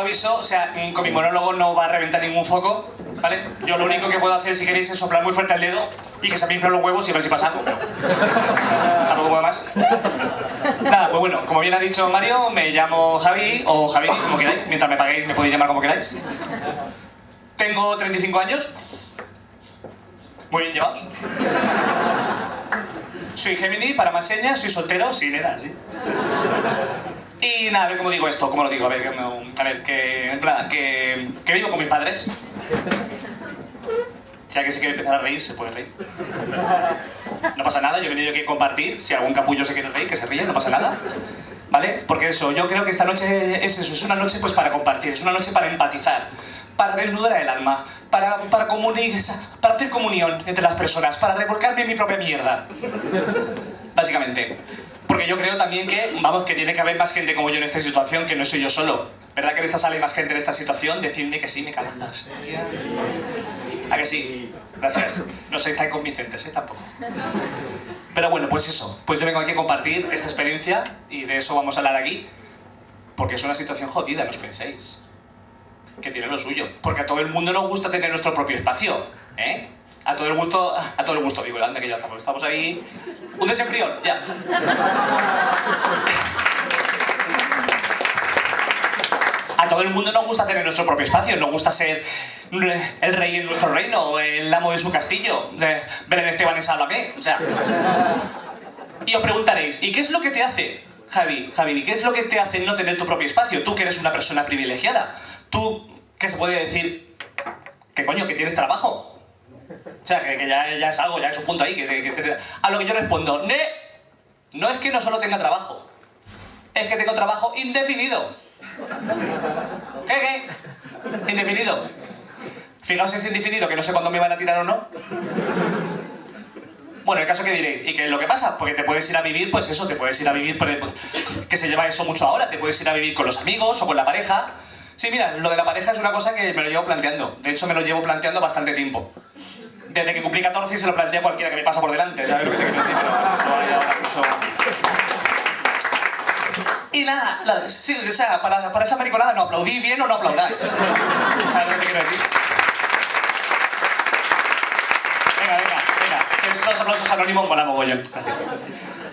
aviso, o sea, con mi monólogo no va a reventar ningún foco, ¿vale? Yo lo único que puedo hacer, si queréis, es soplar muy fuerte el dedo y que se me inflen los huevos y a ver si pasa algo, pero tampoco puedo más. Nada, pues bueno, como bien ha dicho Mario, me llamo Javi, o Javi, como queráis, mientras me paguéis me podéis llamar como queráis. Tengo 35 años, muy bien llevados. Soy Gemini, para más señas, soy soltero, sí, nena, sí. Y nada, a ver cómo digo esto, cómo lo digo, que vivo con mis padres. Si alguien se quiere empezar a reír, se puede reír. No pasa nada, yo he venido aquí a compartir, si algún capullo se quiere reír, que se ríe, no pasa nada. ¿Vale? Porque eso, yo creo que esta noche es eso, es una noche pues para compartir, es una noche para empatizar, para desnudar el alma, para hacer comunión entre las personas, para revolcarme en mi propia mierda. Básicamente. Porque yo creo también que, vamos, que tiene que haber más gente como yo en esta situación, que no soy yo solo. ¿Verdad que en esta sala hay más gente en esta situación? Decidme que sí, me cago en la hostia. ¿A que sí? Gracias. No sois tan convincentes, tampoco. Pero bueno, pues eso. Pues yo vengo aquí a compartir esta experiencia y de eso vamos a hablar aquí. Porque es una situación jodida, no os penséis. Que tiene lo suyo. Porque a todo el mundo nos gusta tener nuestro propio espacio, ¿eh? A todo el gusto, digo, anda que ya estamos ahí. Un desenfrión, ya. A todo el mundo nos gusta tener nuestro propio espacio, nos gusta ser el rey en nuestro reino, o el amo de su castillo. Belén Esteban, sálvame, o sea. Y os preguntaréis, ¿y qué es lo que te hace, Javi, qué es lo que te hace no tener tu propio espacio? Tú que eres una persona privilegiada, tú que se puede decir que coño, que tienes trabajo. O sea, que ya es algo, ya es un punto ahí. A lo que yo respondo, no es que no solo tenga trabajo, es que tengo trabajo indefinido. ¿Qué? Indefinido. Fijaos si es indefinido, que no sé cuándo me van a tirar o no. Bueno, el caso que diréis, ¿y qué es lo que pasa? Porque te puedes ir a vivir, pues eso, te puedes ir a vivir, que se lleva eso mucho ahora, te puedes ir a vivir con los amigos o con la pareja. Sí, mira, lo de la pareja es una cosa que me lo llevo planteando. De hecho, me lo llevo planteando bastante tiempo. Desde que cumplí 14 y se lo plantea a cualquiera que me pasa por delante, ¿sabes lo que te quiero decir? Pero no hay ahora mucho... Y nada, sí, o sea, para esa mariconada no aplaudís bien o no aplaudáis. ¿Sabes lo que te quiero decir? Venga, que estos aplausos anónimos mola mogollón.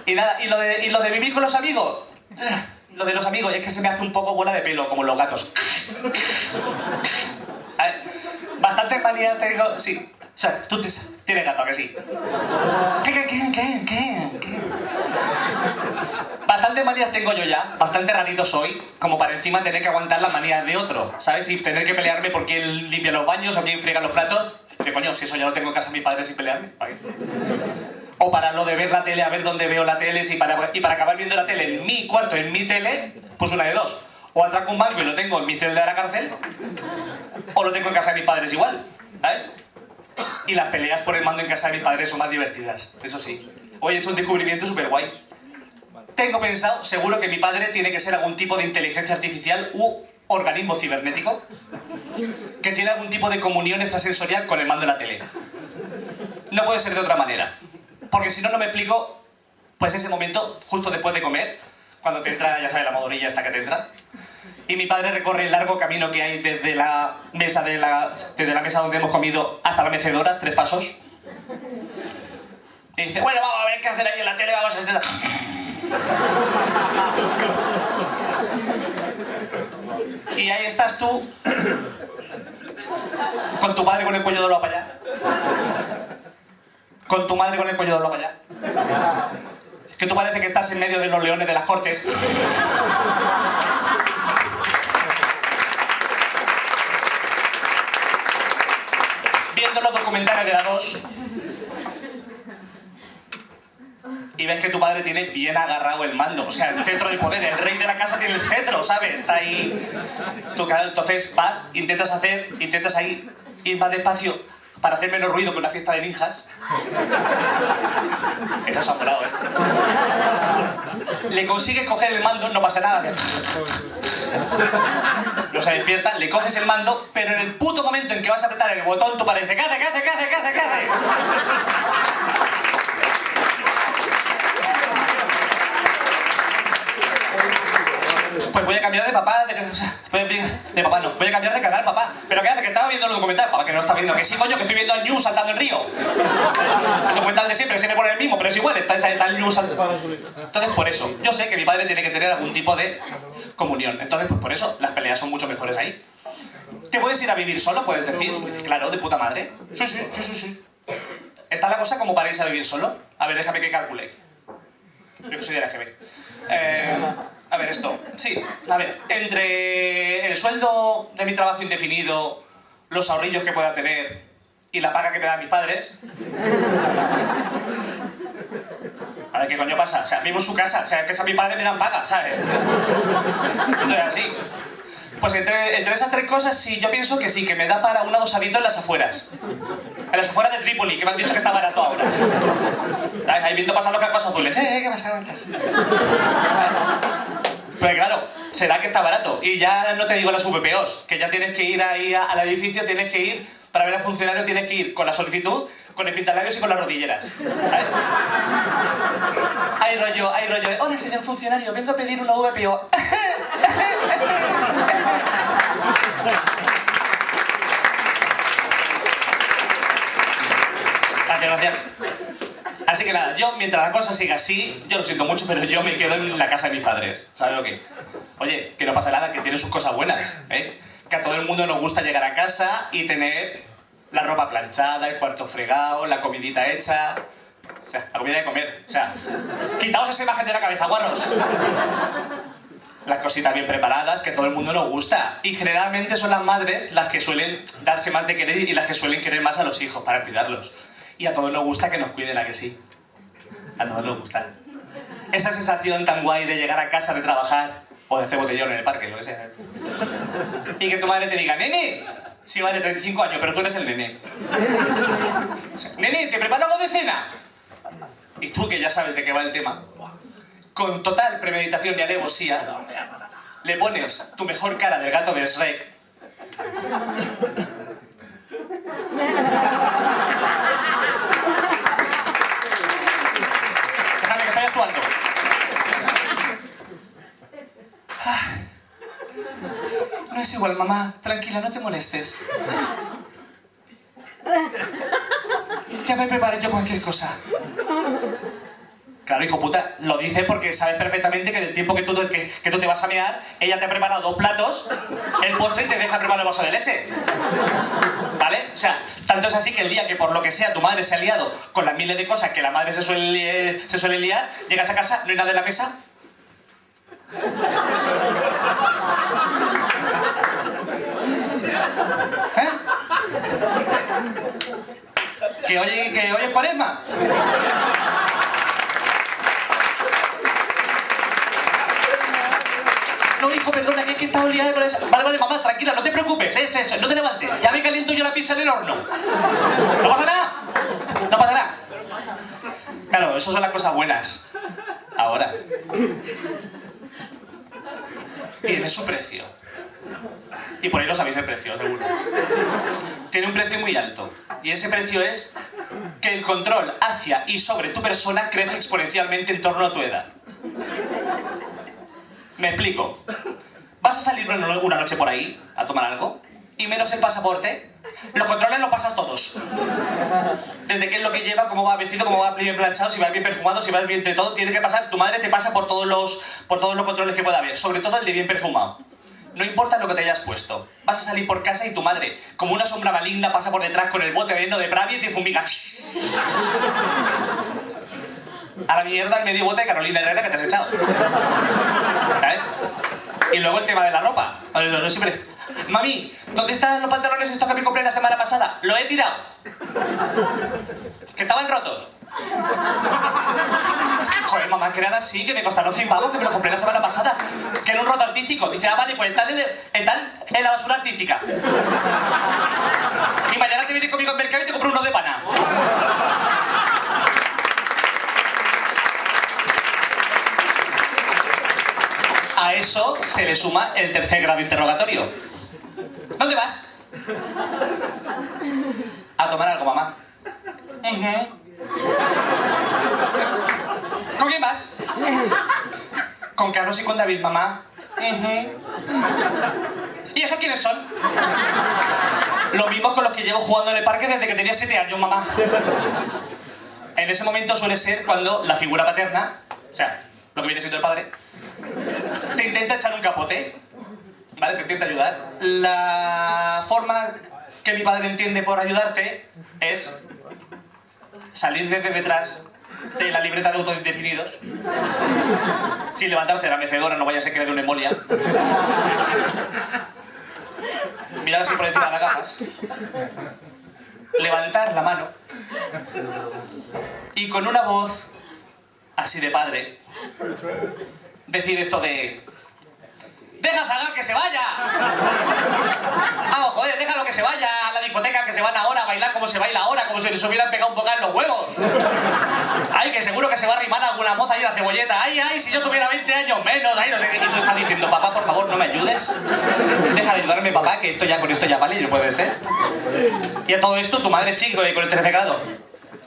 Y nada, y lo de vivir con los amigos... Lo de los amigos es que se me hace un poco bola de pelo, como los gatos. Bastantes manías tengo... Sí. O sea, tú tienes gato, ¿a que sí? ¿Qué? Bastantes manías tengo yo ya, bastante rarito soy, como para encima tener que aguantar las manías de otro, ¿sabes? Y tener que pelearme por quién limpia los baños o quién friega los platos. Que coño, si eso ya lo tengo en casa de mis padres sin pelearme, ¿para qué? O para lo de ver la tele, a ver dónde veo la tele, y para acabar viendo la tele en mi cuarto, en mi tele, pues una de dos. O atraco un banco y lo tengo en mi celda de la cárcel, o lo tengo en casa de mis padres igual, ¿sabes? Y las peleas por el mando en casa de mis padres son más divertidas, eso sí. Hoy he hecho un descubrimiento súper guay. Tengo pensado, seguro que mi padre tiene que ser algún tipo de inteligencia artificial u organismo cibernético que tiene algún tipo de comunión extrasensorial con el mando de la tele. No puede ser de otra manera. Porque si no, no me explico, pues ese momento, justo después de comer, cuando te entra, ya sabes, la modorrilla esta que te entra, y mi padre recorre el largo camino que hay desde la mesa donde hemos comido hasta la mecedora, 3 pasos. Y dice, bueno, vamos a ver qué hacer ahí en la tele, vamos a hacer... Y ahí estás tú, con tu padre con el cuello doblado para allá. Con tu madre con el cuello doblado para allá. Que tú parece que estás en medio de los leones de las cortes. Viendo los documentales de la 2 y ves que tu padre tiene bien agarrado el mando, o sea, el cetro de poder, el rey de la casa tiene el cetro, ¿sabes? Está ahí. Tú, claro, entonces vas, intentas ahí ir más despacio para hacer menos ruido que una fiesta de ninjas. Es asombrado, ¿eh? Le consigues coger el mando, no pasa nada. No se despierta, le coges el mando, pero en el puto momento en que vas a apretar el botón, tu padre dice, ¿qué hace? Pues voy a cambiar de papá, De papá, no, voy a cambiar de canal, papá. ¿Pero qué hace? Que estaba viendo el documental. Papá, que no está viendo. Que sí, coño, que estoy viendo al Ñu saltando el río. El documental de siempre pone el mismo, pero es igual, está el Ñu saltando. Entonces, por eso, yo sé que mi padre tiene que tener algún tipo de comunión. Entonces, pues por eso, las peleas son mucho mejores ahí. ¿Te puedes ir a vivir solo? Puedes decir. Dices, claro, de puta madre. Sí. ¿Está la cosa como para irse a vivir solo? A ver, déjame que calcule. Yo que soy de la GB. A ver, esto. Sí, a ver. Entre el sueldo de mi trabajo indefinido, los ahorrillos que pueda tener y la paga que me dan mis padres... A ver, ¿qué coño pasa? O sea, vivo en su casa. O sea, que a mi padre me dan paga, ¿sabes? Entonces, así. Pues entre esas tres cosas, sí, yo pienso que sí, que me da para un adosadito en las afueras. En las afueras de Trípoli, que me han dicho que está barato ahora. ¿Sabes? Ahí viendo pasar los cacos azules. ¿Qué pasa? Pero claro, será que está barato. Y ya no te digo las VPOs, que ya tienes que ir ahí al edificio, tienes que ir, para ver al funcionario tienes que ir con la solicitud, con el pintalabios y con las rodilleras. ¿Sabes? Hay rollo de, hola señor funcionario, vengo a pedir una VPO. Gracias. Así que nada, yo mientras la cosa siga así, yo lo siento mucho, pero yo me quedo en la casa de mis padres. ¿Sabes lo que? Oye, que no pasa nada, que tiene sus cosas buenas, ¿eh? Que a todo el mundo nos gusta llegar a casa y tener la ropa planchada, el cuarto fregado, la comidita hecha... O sea, la comida de comer. O sea, quitaos esa imagen de la cabeza, guarros. Las cositas bien preparadas, que a todo el mundo nos gusta. Y generalmente son las madres las que suelen darse más de querer y las que suelen querer más a los hijos para cuidarlos. Y a todos nos gusta que nos cuiden, ¿a que sí? A todos nos gusta. Esa sensación tan guay de llegar a casa de trabajar o de hacer botellón en el parque, lo que sea. Y que tu madre te diga, nene, sí, vale, 35 años, pero tú eres el nene. Nene, ¿te preparo algo de cena? Y tú, que ya sabes de qué va el tema, con total premeditación y alevosía, le pones tu mejor cara del gato de Shrek. Déjame que estoy actuando. No es igual, mamá. Tranquila, no te molestes. Ya me preparé yo cualquier cosa. Claro, hijo puta, lo dice porque sabes perfectamente que del tiempo que tú te vas a mear, ella te ha preparado 2 platos, el postre y te deja preparar el vaso de leche. ¿Vale? O sea, tanto es así que el día que por lo que sea tu madre se ha liado con las miles de cosas que la madre se suele liar, llegas a casa, no hay nada en la mesa. ¿Eh? ¿Que hoy es Cuaresma? No, hijo, perdona, que he estado liada con esa... Vale, mamá, tranquila, no te preocupes, no te levantes. Ya me caliento yo la pizza en el horno. No pasa nada. No pasa nada. Claro, eso son las cosas buenas. Ahora. Tiene su precio. Y por ahí lo sabéis el precio, seguro. Tiene un precio muy alto. Y ese precio es que el control hacia y sobre tu persona crece exponencialmente en torno a tu edad. Me explico. Vas a salir una noche por ahí a tomar algo y menos el pasaporte, los controles los pasas todos. Desde qué es lo que lleva, cómo va vestido, cómo va bien planchado, si va bien perfumado, si va bien de todo, tiene que pasar. Tu madre te pasa por todos los controles que pueda haber, sobre todo el de bien perfumado. No importa lo que te hayas puesto. Vas a salir por casa y tu madre, como una sombra maligna, pasa por detrás con el bote lleno de Bravia y te fumiga. A la mierda el medio bote de Carolina Herrera que te has echado. ¿Sabes? Y luego el tema de la ropa. A ver, no siempre... Mami, ¿dónde están los pantalones estos que me compré la semana pasada? Lo he tirado. Que estaban rotos. Joder, mamá, que eran así, que me costaron 100 pavos, que me lo compré la semana pasada. Que era un roto artístico. Dice, vale, pues tal en la basura artística. Y mañana te vienes conmigo al mercado y te compro uno de pana. A eso se le suma el tercer grado interrogatorio. ¿Dónde vas? A tomar algo, mamá. ¿Con quién vas? Con Carlos y con David, mamá. ¿Y ese sé quiénes son. Los mismos con los que llevo jugando en el parque desde que tenía 7 años, mamá. En ese momento suele ser cuando la figura paterna, o sea, lo que viene siendo el padre, te intenta echar un capote, ¿vale? Te intenta ayudar. La forma que mi padre entiende por ayudarte es salir desde detrás de la libreta de autos indefinidos, sin levantarse la mecedora, no vaya a ser que le dé una embolia. Mirar así por encima de las gafas, levantar la mano y con una voz así de padre decir esto de: ¡deja a Zagal que se vaya! ¡Vamos, joder, déjalo que se vaya a la discoteca, que se van ahora a bailar como se baila ahora, como si les hubieran pegado un bocado en los huevos! ¡Ay, que seguro que se va a arrimar alguna moza ahí en la cebolleta! ¡Ay, ay, si yo tuviera 20 años menos! ¡Ay, no sé qué! Y tú estás diciendo: papá, por favor, no me ayudes. Deja de ayudarme, papá, que esto ya, con esto ya vale, y no puede ser. Y a todo esto tu madre sigue con el 13 grado.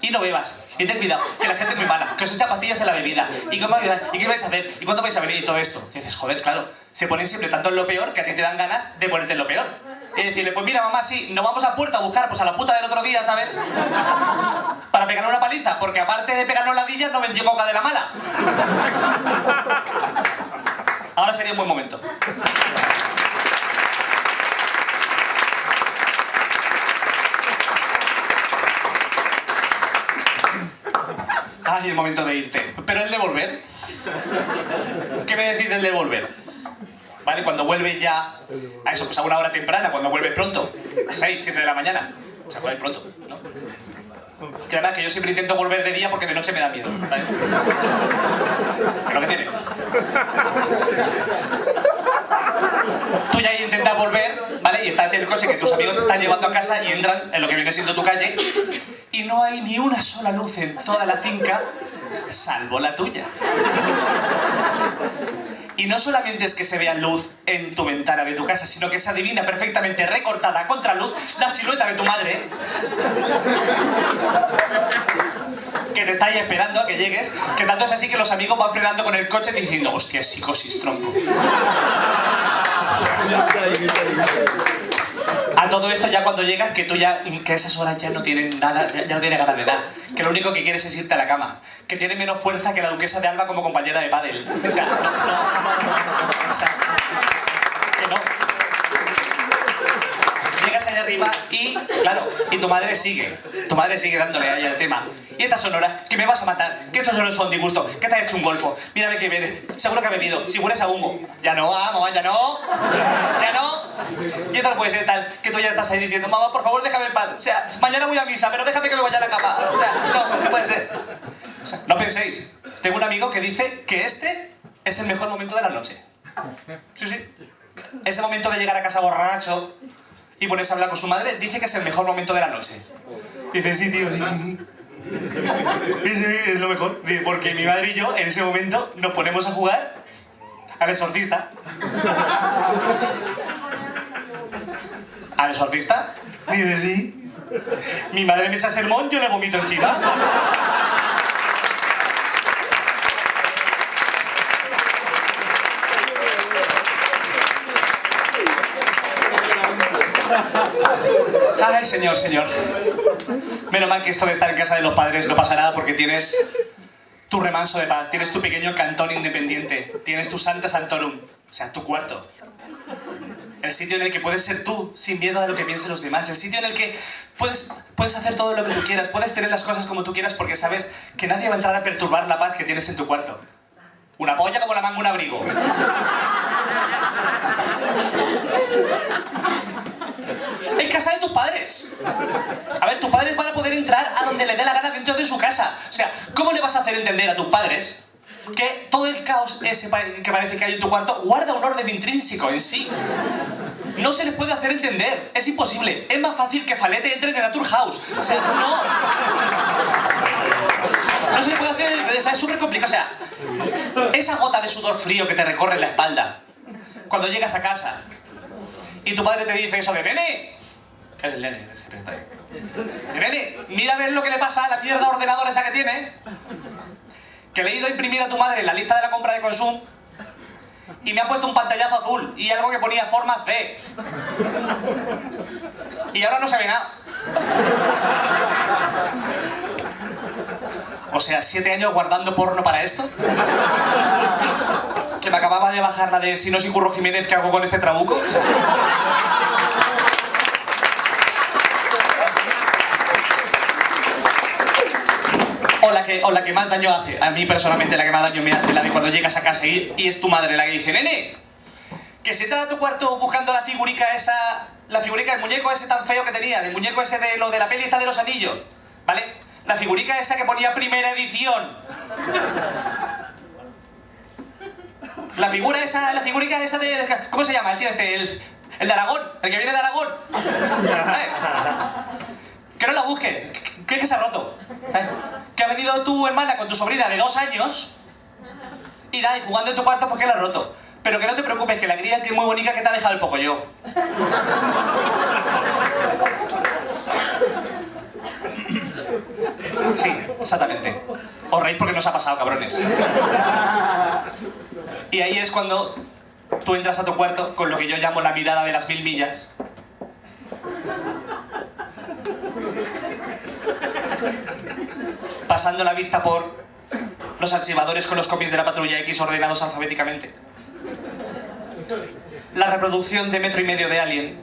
Y no bebas, y ten cuidado, que la gente es muy mala, que os echa pastillas en la bebida, y cómo bebas, y qué vais a hacer, y cuándo vais a venir, y todo esto. Y dices: joder, claro, se ponen siempre tanto en lo peor que a ti te dan ganas de ponerte en lo peor. Y decirle: pues mira, mamá, sí, nos vamos a Puerto a buscar pues a la puta del otro día, ¿sabes? Para pegarle una paliza, porque aparte de pegarnos ladillas, no vendió coca de la mala. Ahora sería un buen momento. Ay, el momento de irte. Pero el de volver. ¿Qué me decís del de volver? ¿Vale? Cuando vuelves ya a eso, pues a una hora temprana, cuando vuelves pronto, 6, 7 de la mañana. O sea, vuelves pronto, ¿no? Que además que yo siempre intento volver de día porque de noche me da miedo, ¿vale? Es lo que tiene. Tú ya intentas volver, ¿vale? Y estás en el coche que tus amigos te están llevando a casa y entran en lo que viene siendo tu calle y no hay ni una sola luz en toda la finca, salvo la tuya. Y no solamente es que se vea luz en tu ventana de tu casa, sino que se adivina perfectamente recortada a contraluz la silueta de tu madre, que te está ahí esperando a que llegues, que tanto es así que los amigos van frenando con el coche diciendo: hostia, psicosis, tronco. A todo esto ya cuando llegas, que tú ya, que esas horas ya no tienen nada, ya no tienes ganas de nada, que lo único que quieres es irte a la cama, que tiene menos fuerza que la duquesa de Alba como compañera de pádel. O sea, o sea, que no. Llegas allá arriba y, claro, y tu madre sigue dándole ahí al tema. Y estas son horas, que me vas a matar, que estos son los disgusto, que te has hecho un golfo, mírame que viene, seguro que ha bebido, si hueles a humo. Ya no, mamá, ya no, ya no. Y esto no puede ser tal, que tú ya estás ahí diciendo: mamá, por favor, déjame en paz. O sea, mañana voy a misa, pero déjame que me vaya a la cama. O sea, no puede ser. O sea, no penséis. Tengo un amigo que dice que este es el mejor momento de la noche. Sí, sí. Ese momento de llegar a casa borracho y ponerse a hablar con su madre, dice que es el mejor momento de la noche. Dice: sí, tío, sí. Sí, es lo mejor. Dice: porque mi madre y yo en ese momento nos ponemos a jugar al exorcista. ¿Al exorcista? Dice: sí. Mi madre me echa sermón, yo le vomito encima. Ay, señor, señor. Menos mal que esto de estar en casa de los padres no pasa nada, porque tienes tu remanso de paz, tienes tu pequeño cantón independiente, tienes tu Santa Santorum, o sea, tu cuarto. El sitio en el que puedes ser tú, sin miedo a lo que piensen los demás. El sitio en el que puedes hacer todo lo que tú quieras, puedes tener las cosas como tú quieras, porque sabes que nadie va a entrar a perturbar la paz que tienes en tu cuarto. Una polla como la manga un abrigo. En casa de tus padres. A ver, tus padres van a poder entrar a donde le dé la gana dentro de su casa. O sea, ¿cómo le vas a hacer entender a tus padres que todo el caos ese que parece que hay en tu cuarto guarda un orden intrínseco en sí? No se les puede hacer entender, es imposible. Es más fácil que Falete entre en el Naturhaus. O sea, no se les puede hacer entender, o sea, es súper complicado. O sea, esa gota de sudor frío que te recorre la espalda cuando llegas a casa y tu padre te dice eso de: nene, es el nene, siempre está ahí. Nene, mira a ver lo que le pasa a la mierda ordenadora esa que tiene, que le he ido a imprimir a tu madre la lista de la compra de consumo y me han puesto un pantallazo azul y algo que ponía forma C. Y ahora no se ve nada. O sea, 7 años guardando porno para esto. Que me acababa de bajar la de si no soy Curro Jiménez, ¿qué hago con este trabuco? O sea, o la que más daño hace, a mí personalmente la que más daño me hace, la de cuando llegas a casa y es tu madre la que dice, nene, que se entra a tu cuarto buscando la figurica esa, la figurica del muñeco ese tan feo que tenía, del muñeco ese de lo de la peli esta de los anillos, ¿vale? La figurica esa que ponía primera edición. La figurica esa de... ¿Cómo se llama el tío este? El de Aragón, el que viene de Aragón. ¿Vale? Que no la busques, que se ha roto. ¿Sabes? Que ha venido tu hermana con tu sobrina de 2 años y nada, y jugando en tu cuarto pues que la ha roto. Pero que no te preocupes, que la cría que es muy bonita que te ha dejado el pocoyo. Sí, exactamente. Os reís porque nos ha pasado, cabrones. Y ahí es cuando tú entras a tu cuarto con lo que yo llamo la mirada de las 1000 millas. Pasando la vista por los archivadores con los copies de la Patrulla X ordenados alfabéticamente. La reproducción de 1,5 metros de Alien.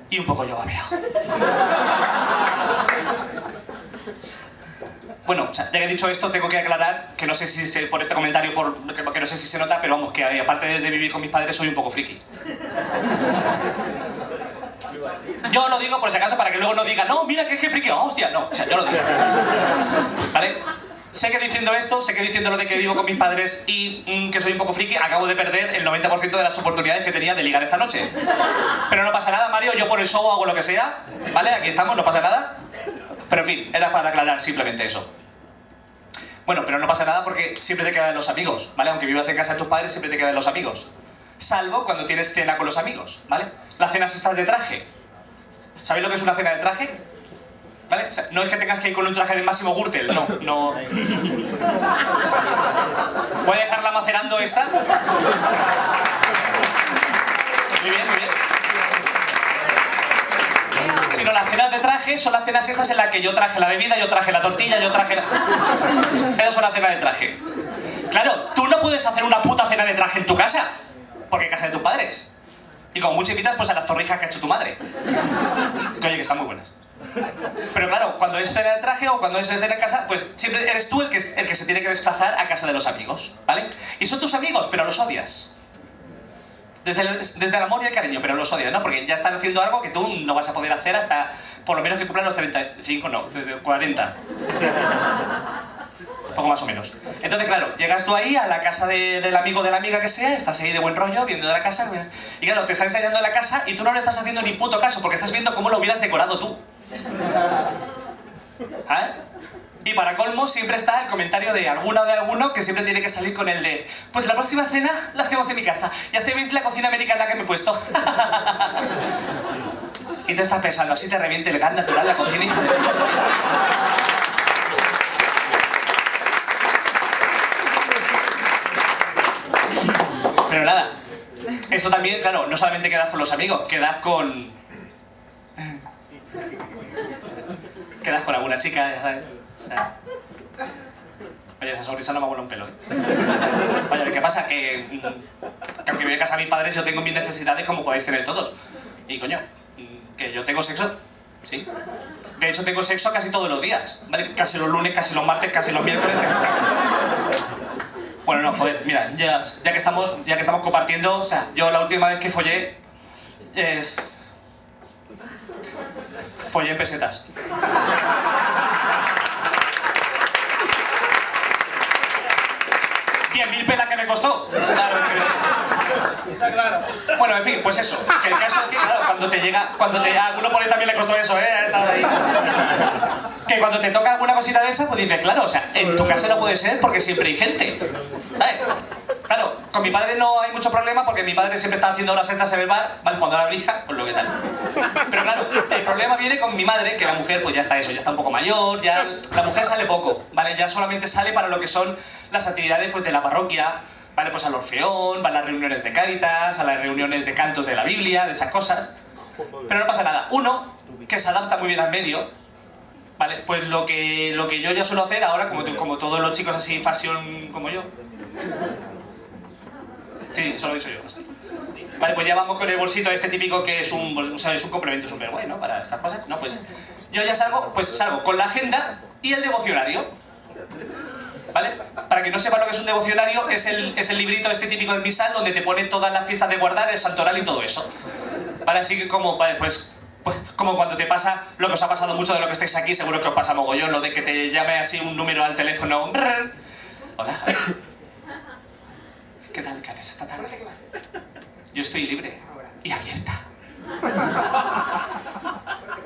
Y un poco yo babeado. Bueno, o sea, ya que he dicho esto, tengo que aclarar que no sé si por este comentario, que no sé si se nota, pero vamos, que aparte de vivir con mis padres, soy un poco friki. Yo lo digo por si acaso para que luego no digan, no, mira que es que friki, hostia, no, o sea, yo lo digo. ¿Vale? Sé que diciendo esto, sé que diciendo lo de que vivo con mis padres y que soy un poco friki, acabo de perder el 90% de las oportunidades que tenía de ligar esta noche. Pero no pasa nada, Mario, yo por el show hago lo que sea, ¿vale? Aquí estamos, no pasa nada. Pero en fin, era para aclarar simplemente eso. Bueno, pero no pasa nada porque siempre te quedan los amigos, ¿vale? Aunque vivas en casa de tus padres, siempre te quedan los amigos. Salvo cuando tienes cena con los amigos, ¿vale? Las cenas están de traje. ¿Sabéis lo que es una cena de traje? ¿Vale? O sea, no es que tengas que ir con un traje de Máximo Gürtel, no. Voy a dejarla macerando esta. Muy bien, muy bien. Sino las cenas de traje son las cenas estas en las que yo traje la bebida, yo traje la tortilla, yo traje la... Esas son las cenas de traje. Claro, tú no puedes hacer una puta cena de traje en tu casa, porque es casa de tus padres. Y como mucho invitas pues a las torrijas que ha hecho tu madre. Que oye, que están muy buenas. Pero claro, cuando es cena de traje o cuando es cena en casa, pues siempre eres tú el que se tiene que desplazar a casa de los amigos, ¿vale? Y son tus amigos, pero los odias. Desde el amor y el cariño, pero los odias, ¿no? Porque ya están haciendo algo que tú no vas a poder hacer hasta, por lo menos que cumplan los 35, no, 40. Un poco más o menos. Entonces, claro, llegas tú ahí a la casa del amigo o de la amiga que sea, estás ahí de buen rollo, viendo de la casa, y claro, te está enseñando la casa y tú no le estás haciendo ni puto caso, porque estás viendo cómo lo hubieras decorado tú. ¿Ah? Y para colmo siempre está el comentario de alguna o de alguno que siempre tiene que salir con el de pues la próxima cena la hacemos en mi casa. Ya sabéis la cocina americana que me he puesto. Y te estás pensando, así te reviente el gas natural la cocina, hija de... Pero nada, esto también, claro, no solamente quedas con los amigos, quedas con alguna chica, ya sabes. O sea... Oye, esa sonrisa no me abuela un pelo, ¿eh? Oye, ¿qué pasa? Que aunque voy a casa a mis padres, yo tengo mis necesidades como podéis tener todos. Y coño, que yo tengo sexo, sí. De hecho, tengo sexo casi todos los días, ¿vale? Casi los lunes, casi los martes, casi los miércoles. Bueno, no, joder, mira, ya que estamos compartiendo, o sea, yo la última vez que follé follé en pesetas. 10.000 pelas que me costó. Está claro. Bueno, en fin, pues eso. Que el caso es que, claro, cuando te alguno por ahí también le costó eso, estaba ahí. Que cuando te toca alguna cosita de esa, pues dices, claro, o sea, en tu casa no puede ser porque siempre hay gente. ¿Sabes? Claro, con mi padre no hay mucho problema porque mi padre siempre está haciendo horas extras en el bar, ¿vale? Jugando a la brija, pues lo que tal. Pero claro, el problema viene con mi madre, que la mujer, pues ya está eso, ya está un poco mayor, ya... La mujer sale poco, ¿vale? Ya solamente sale para lo que son las actividades, pues, de la parroquia, ¿vale? Pues al Orfeón, va a las reuniones de Cáritas, a las reuniones de cantos de la Biblia, de esas cosas. Pero no pasa nada. Uno, que se adapta muy bien al medio, ¿vale? Pues lo que yo ya suelo hacer ahora, como todos los chicos así fashion como yo. Sí, solo he dicho yo. Vale, pues ya vamos con el bolsito este típico que es un complemento súper bueno para estas cosas. No, pues yo ya salgo con la agenda y el devocionario. ¿Vale? Para que no sepa lo que es un devocionario, es el librito este típico del misal donde te ponen todas las fiestas de guardar, el santoral y todo eso. Vale, así que como cuando te pasa lo que os ha pasado mucho de lo que estáis aquí, seguro que os pasa mogollón, lo de que te llame así un número al teléfono. Hola, Javi. ¿Qué tal? ¿Qué haces esta tarde? Yo estoy libre y abierta.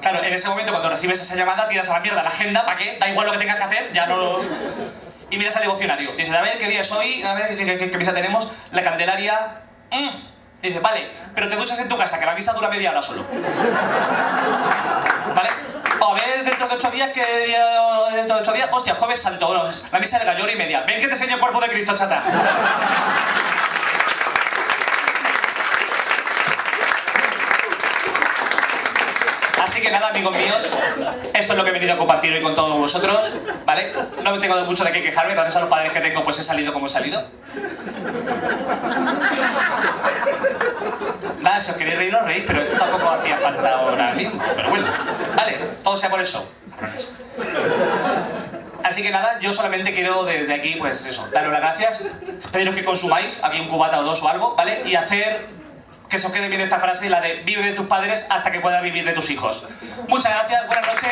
Claro, en ese momento cuando recibes esa llamada tiras a la mierda la agenda, ¿para qué? Da igual lo que tengas que hacer, ya no... Y miras al devocionario. Dices, a ver, ¿qué día es hoy? A ver, ¿qué misa tenemos? La Candelaria... Dices, vale, pero te duchas en tu casa, que la misa dura media hora solo. ¿Vale? O a ver, dentro de 8 días, ¿qué día dentro de 8 días? Hostia, Jueves Santo, no, la misa de Gallo, hora y media. Ven que te enseño el cuerpo de Cristo, chata. Así que nada, amigos míos, esto es lo que he venido a compartir hoy con todos vosotros, ¿vale? No me tengo mucho de qué quejarme, gracias a los padres que tengo, pues he salido como he salido. Nada, si os queréis reír, os reís, pero esto tampoco hacía falta ahora mismo. Pero bueno, vale, todo sea por el show. Cabrones. Así que nada, yo solamente quiero desde aquí, pues eso, daros las gracias, pediros que consumáis aquí un cubata o dos o algo, ¿vale? Y hacer que se os quede bien esta frase, la de vive de tus padres hasta que puedas vivir de tus hijos. Muchas gracias, buenas noches.